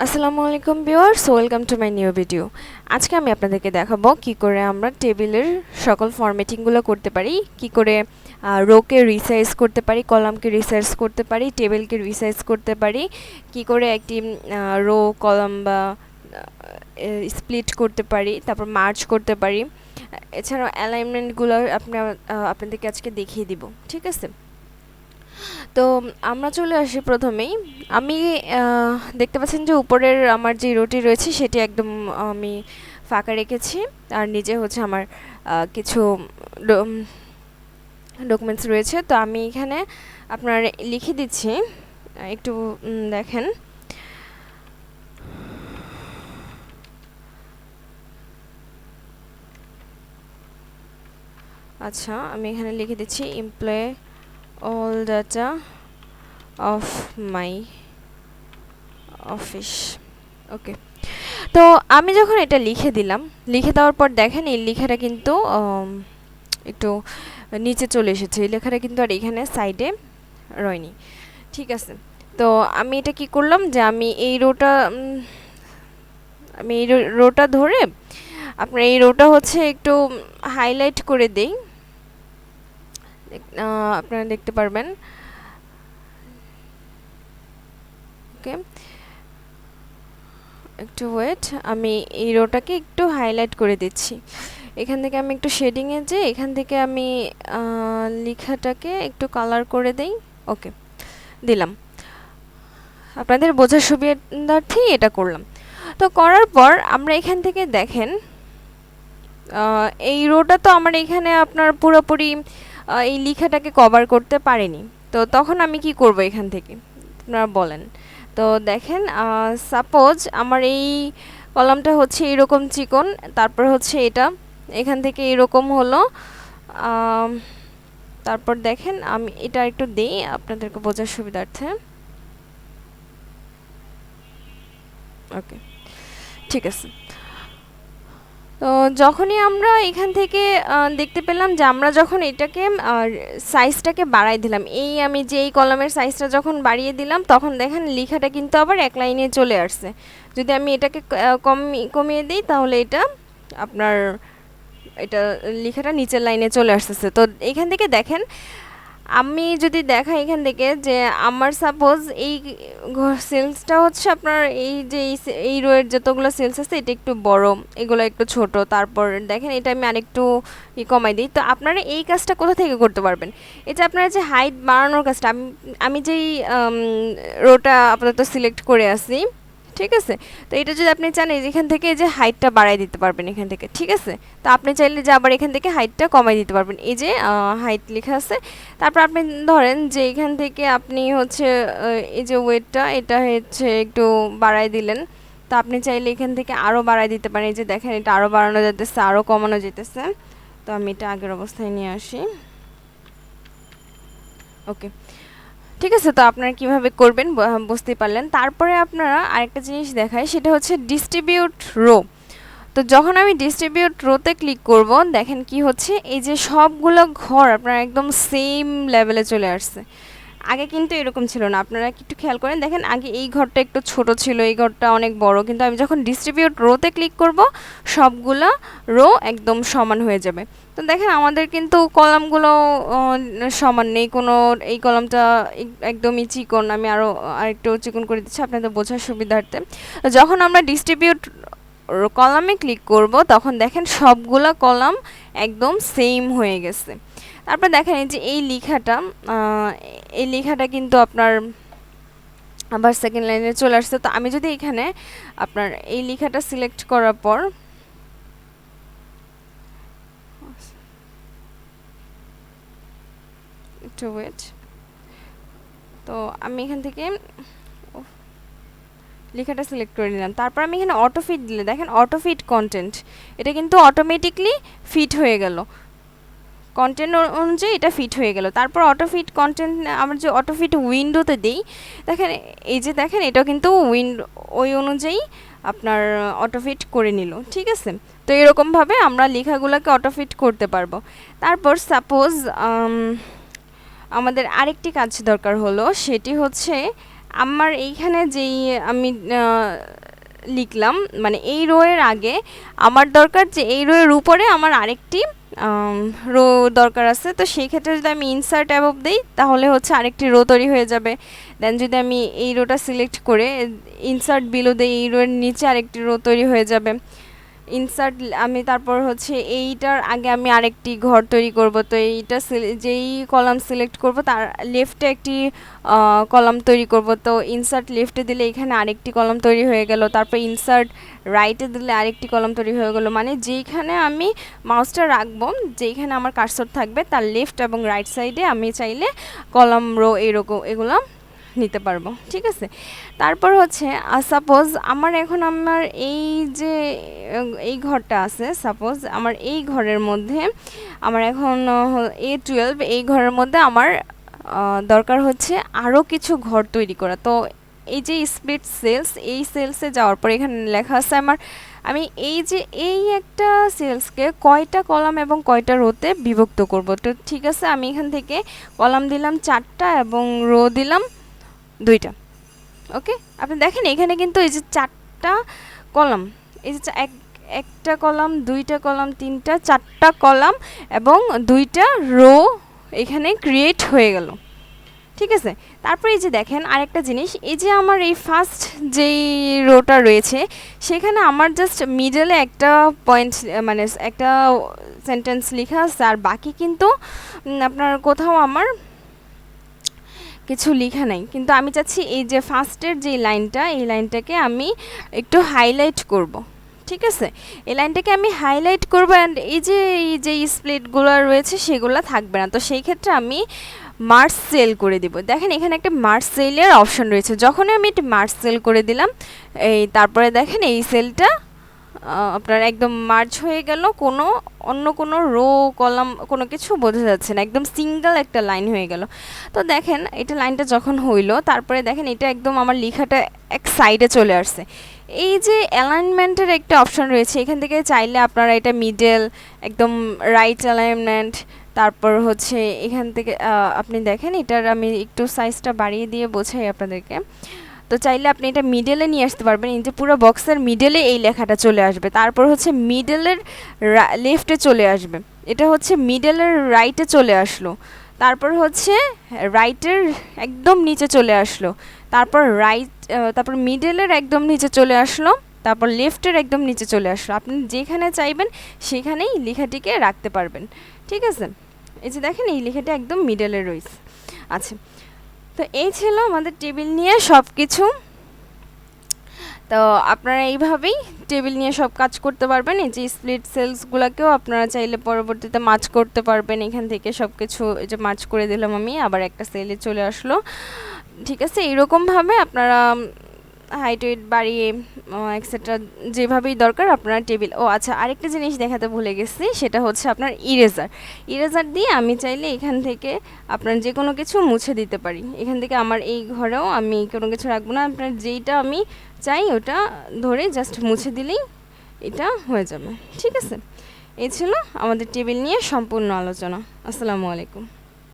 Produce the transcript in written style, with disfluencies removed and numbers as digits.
আসসালামু আলাইকুম viewers, welcome to my new video. আজকে আমি আপনাদেরকে দেখাবো কি করে আমরা টেবিলের সকল ফরম্যাটিংগুলো করতে পারি, কি করে রোকে রিসাইজ করতে পারি, কলামকে রিসাইজ করতে পারি, টেবিলকে রিসাইজ করতে পারি, কি করে একটি রো কলাম বা স্প্লিট করতে পারি, তারপর মার্জ করতে পারি। এছাড়াও অ্যালাইনমেন্টগুলো আপনাদেরকে আজকে দেখিয়ে দিব, ঠিক আছে? তো আমরা চলে আসি প্রথমেই। আমি দেখতে পাচ্ছেন যে উপরের আমার যে রোটি রয়েছে সেটি একদম আমি ফাঁকা রেখেছি, আর নিচে হচ্ছে আমার কিছু ডকুমেন্টস রয়েছে। তো আমি এখানে আপনার লিখে দিচ্ছি, একটু দেখেন। আচ্ছা, আমি এখানে লিখে দিচ্ছি employ all data of my office. Okay, তো আমি যখন এটা লিখে দিলাম, লিখে দেওয়ার পর দেখেন এই লেখাটা কিন্তু একটু নিচে চলে এসেছে। এই লেখাটা কিন্তু আর এখানে সাইডে রয়নি, ঠিক আছে? তো আমি এটা কি করলাম যে আমি এই রোটা ধরে আপনার এই রোটা হচ্ছে একটু হাইলাইট করে দেই। আপনারা দেখতে পারবেন। ওকে, একটু ওয়েট, আমি এই রোটাকে একটু হাইলাইট করে দিচ্ছি। এখান থেকে আমি একটু শেডিংয়ে যে এখান থেকে আমি লেখাটাকে একটু কালার করে দেই। ওকে, দিলাম। আপনাদের বোঝার সুবিধার্থেই এটা করলাম। তো করার পর আমরা এখান থেকে দেখেন এই রোটা তো আমার এখানে আপনার পুরোপুরি এই লেখাটাকে কভার করতে পারেনি। তো তখন আমি কি করব এখান থেকে, আপনারা বলেন। তো দেখেন, সাপোজ আমার এই কলামটা হচ্ছে এরকম চিকন, তারপর হচ্ছে এটা এখান থেকে এরকম হলো। তারপর দেখেন আমি এটা একটু দিই আপনাদেরকে বোঝার সুবিধার্থে। ওকে, ঠিক আছে। তো যখনই আমরা এখান থেকে দেখতে পেলাম যে আমরা যখন এটাকে সাইজটাকে বাড়াই দিলাম, আমি যে এই কলামের সাইজটা যখন বাড়িয়ে দিলাম, তখন দেখেন লেখাটা কিন্তু আবার এক লাইনে চলে আসছে। যদি আমি এটাকে কমিয়ে দিই তাহলে এটা আপনার লেখাটা নিচের লাইনে চলে আসতেছে। তো এখান থেকে দেখেন, আমি যদি দেখাই এখান থেকে যে আমার সাপোজ এই সেলসটা হচ্ছে আপনার এই রোয়ের যতগুলো সেলস আছে এটা একটু বড়, এগুলো একটু ছোট। তারপর দেখেন এটা আমি আরেকটু কমাই দিই। তো আপনারা এই কাজটা কোথা থেকে করতে পারবেন? এটা আপনারা যে হাইট বাড়ানোর কাজটা, আমি যেই রোটা আপাতত সিলেক্ট করে আসি, ঠিক আছে? তো এটা যদি আপনি চান এখান থেকে যে হাইটটা বাড়াই দিতে পারবেন এখান থেকে, ঠিক আছে? তো আপনি চাইলে যে আবার এখান থেকে হাইটটা কমাই দিতে পারবেন। এই যে হাইট লেখা আছে, তারপর আপনি ধরেন যে এখান থেকে আপনি হচ্ছে এই যে ওয়েটটা এটা হচ্ছে একটু বাড়াই দিলেন। তো আপনি চাইলে এখান থেকে আরও বাড়াই দিতে পারেন। এই যে দেখেন এটা আরও বাড়ানো যেতেছে, আরও কমানো যেতেছে। তো আমি এটা আগের অবস্থায় নিয়ে আসি। ওকে, ঠিক আছে। তো আপনারা কিভাবে করবেন বুঝতে পারলেন। তারপরে আপনারা আরেকটা জিনিস দেখায়, সেটা হচ্ছে ডিস্ট্রিবিউট রো। তো যখন আমি ডিস্ট্রিবিউট রোতে ক্লিক করব, দেখেন কি হচ্ছে, এই যে সবগুলো ঘর আপনার একদম সেম লেভেলে চলে আসছে। আগে কিন্তু এরকম ছিল না, আপনারা একটু খেয়াল করেন। দেখেন আগে এই ঘরটা একটু ছোট ছিল, এই ঘরটা অনেক বড়, কিন্তু আমি যখন ডিস্ট্রিবিউট রোতে ক্লিক করব সবগুলা রো একদম সমান হয়ে যাবে। তো দেখেন আমাদের কিন্তু কলামগুলো সমান নেই কোনো। এই কলামটা একদমই চিকন, আমি আরেকটু চিকন করে দিচ্ছি আপনাদের বোঝার সুবিধার্থে। যখন আমরা ডিস্ট্রিবিউট কলামে ক্লিক করব তখন দেখেন সবগুলা কলাম একদম সেম হয়ে গেছে। তারপর দেখেন এই যে এই লেখাটা কিন্তু আপনার আবার সেকেন্ড লাইনে চলে আসছে। তো আমি যদি এখানে আপনার এই লেখাটা সিলেক্ট করার পর একটু ওয়েট, তো আমি এখান থেকে লেখাটা সিলেক্ট করে নিলাম। তারপর আমি এখানে অটো ফিট দিলে দেখেন অটো ফিট কন্টেন্ট, এটা কিন্তু অটোমেটিকলি ফিট হয়ে গেল, কন্টেন্ট অনুযায়ী এটা ফিট হয়ে গেল। তারপর অটো ফিট কন্টেন্ট আমরা যে অটো ফিট উইন্ডোতে দিই, দেখেন এই যে দেখেন এটাও কিন্তু ওই অনুযায়ী আপনার অটো ফিট করে নিল, ঠিক আছে? তো এরকমভাবে আমরা লেখাগুলোকে অটো ফিট করতে পারবো। তারপর সাপোজ আমাদের আরেকটি কাজ দরকার হলো, সেটি হচ্ছে আমার এইখানে যেই আমি লিখলাম মানে এই রো এর আগে আমার দরকার যে এই রো এর উপরে আমার আরেকটি রো দরকার আছে, তো সেই ক্ষেত্রে যদি আমি ইনসার্ট অ্যাবভ দিই তাহলে হচ্ছে আরেকটি রো তৈরি হয়ে যাবে। দেন যদি আমি এই রোটা সিলেক্ট করে ইনসার্ট বিলো দিই, এই রো এর নিচে আরেকটি রো তৈরি হয়ে যাবে। ইনসার্ট আমি তারপর হচ্ছে এইটার আগে আমি আরেকটি ঘর তৈরি করব, তো এইটা যেই কলাম সিলেক্ট করব তার লেফটে একটি কলাম তৈরি করব, তো ইনসার্ট লেফটে দিলে এখানে আরেকটি কলাম তৈরি হয়ে গেল, তারপর ইনসার্ট রাইটে দিলে আরেকটি কলাম তৈরি হয়ে গেল। মানে যেইখানে আমি মাউসটা রাখবো, যেইখানে আমার কার্সর থাকবে তার লেফট এবং রাইট সাইডে আমি চাইলে কলাম রো এরকম এগুলো নিতে পারবো, ঠিক আছে। তারপর হচ্ছে সাপোজ আমার এখন আমার এই যে এই ঘরটা আছে, সাপোজ আমার এই ঘরের মধ্যে আমার এখন A12 এই ঘরের মধ্যে আমার দরকার হচ্ছে আরও কিছু ঘর তৈরি করা। তো এই যে স্প্লিট সেলস, এই সেলসে যাওয়ার পর এখানে লেখা আছে আমার আমি এই যে এই একটা সেলসকে কয়টা কলাম এবং কয়টা রোতে বিভক্ত করব। তো ঠিক আছে, আমি এখান থেকে কলাম দিলাম 4টা এবং রো দিলাম 2টা। ওকে, আপনি দেখেন এখানে কিন্তু এই যে 4টা কলাম, এই যে একটা কলাম, 2টা কলাম, 3টা, 4টা কলাম এবং 2টা রো এখানে ক্রিয়েট হয়ে গেল, ঠিক আছে। তারপরে এই যে দেখেন আরেকটা জিনিস, এই যে আমার এই ফার্স্ট যেই রোটা রয়েছে সেখানে আমার জাস্ট মিডলে একটা পয়েন্ট মানে একটা সেন্টেন্স লেখা আছে, আর বাকি কিন্তু আপনার কোথাও আমার কিছু লেখা নাই। কিন্তু আমি চাচ্ছি এই যে ফার্স্টের যে লাইনটা, এই লাইনটাকে আমি একটু হাইলাইট করব, ঠিক আছে। এই লাইনটাকে আমি হাইলাইট করব অ্যান্ড এই যে স্প্লিটগুলো রয়েছে সেগুলো থাকবে না। তো সেই ক্ষেত্রে আমি মার্জ সেল করে দিব। দেখেন এখানে একটা মার্জ সেলের অপশন রয়েছে, যখনই আমি এটা মার্জ সেল করে দিলাম এই তারপরে দেখেন এই সেলটা আপনার একদম মার্জ হয়ে গেল, কোনো অন্য কোনো রো কলাম কোনো কিছু বোঝা যাচ্ছে না, একদম সিঙ্গেল একটা লাইন হয়ে গেল। তো দেখেন এটা লাইনটা যখন হইলো তারপরে দেখেন এটা একদম আমার লেখাটা এক সাইডে চলে আসছে। এই যে অ্যালাইনমেন্টের একটা অপশন রয়েছে, এখান থেকে চাইলে আপনারা এটা মিডল একদম রাইট অ্যালাইনমেন্ট, তারপর হচ্ছে এখান থেকে আপনি দেখেন এটার আমি একটু সাইজটা বাড়িয়ে দিয়ে বোঝাই আপনাদেরকে। তো চাইলে আপনি এটা মিডলে নিয়ে আসতে পারবেন, এই যে পুরো বক্সের মিডলে এই লেখাটা চলে আসবে, তারপর হচ্ছে মিডলের লেফটে চলে আসবে, এটা হচ্ছে মিডলের রাইটে চলে আসলো, তারপর হচ্ছে রাইটের একদম নিচে চলে আসলো, তারপর তারপর মিডলের একদম নিচে চলে আসলো, তারপর লেফটের একদম নিচে চলে আসলো। আপনি যেখানে চাইবেন সেখানেই লেখাটিকে রাখতে পারবেন, ঠিক আছে। এই যে দেখেন এই লেখাটা একদম মিডলে রয়েছে। আচ্ছা, তো এই ছিল আমাদের টেবিল নিয়ে সব কিছু। তো আপনারা এইভাবেই টেবিল নিয়ে সব কাজ করতে পারবেন। এই যে স্প্লিট সেলসগুলোকেও আপনারা চাইলে পরবর্তীতে মার্জ করতে পারবেন, এখান থেকে সব কিছু এই যে মার্জ করে দিলাম আমি, আবার একটা সেলে চলে আসলো, ঠিক আছে। এইরকমভাবে আপনারা হাইট ওয়েট বাড়িয়ে এক্সেট্রা যেভাবেই দরকার আপনারা টেবিল। ও আচ্ছা, আরেকটা জিনিস দেখাতে ভুলে গেছি, সেটা হচ্ছে আপনার ইরেজার দিয়ে আমি চাইলে এখান থেকে আপনার যে কোনো কিছু মুছে দিতে পারি। এখান থেকে আমার এই ঘরেও আমি কোনো কিছু রাখবো না, আপনার যেইটা আমি চাই ওটা ধরে জাস্ট মুছে দিলেই এটা হয়ে যাবে, ঠিক আছে। এই ছিল আমাদের টেবিল নিয়ে সম্পূর্ণ আলোচনা। আসসালামু আলাইকুম।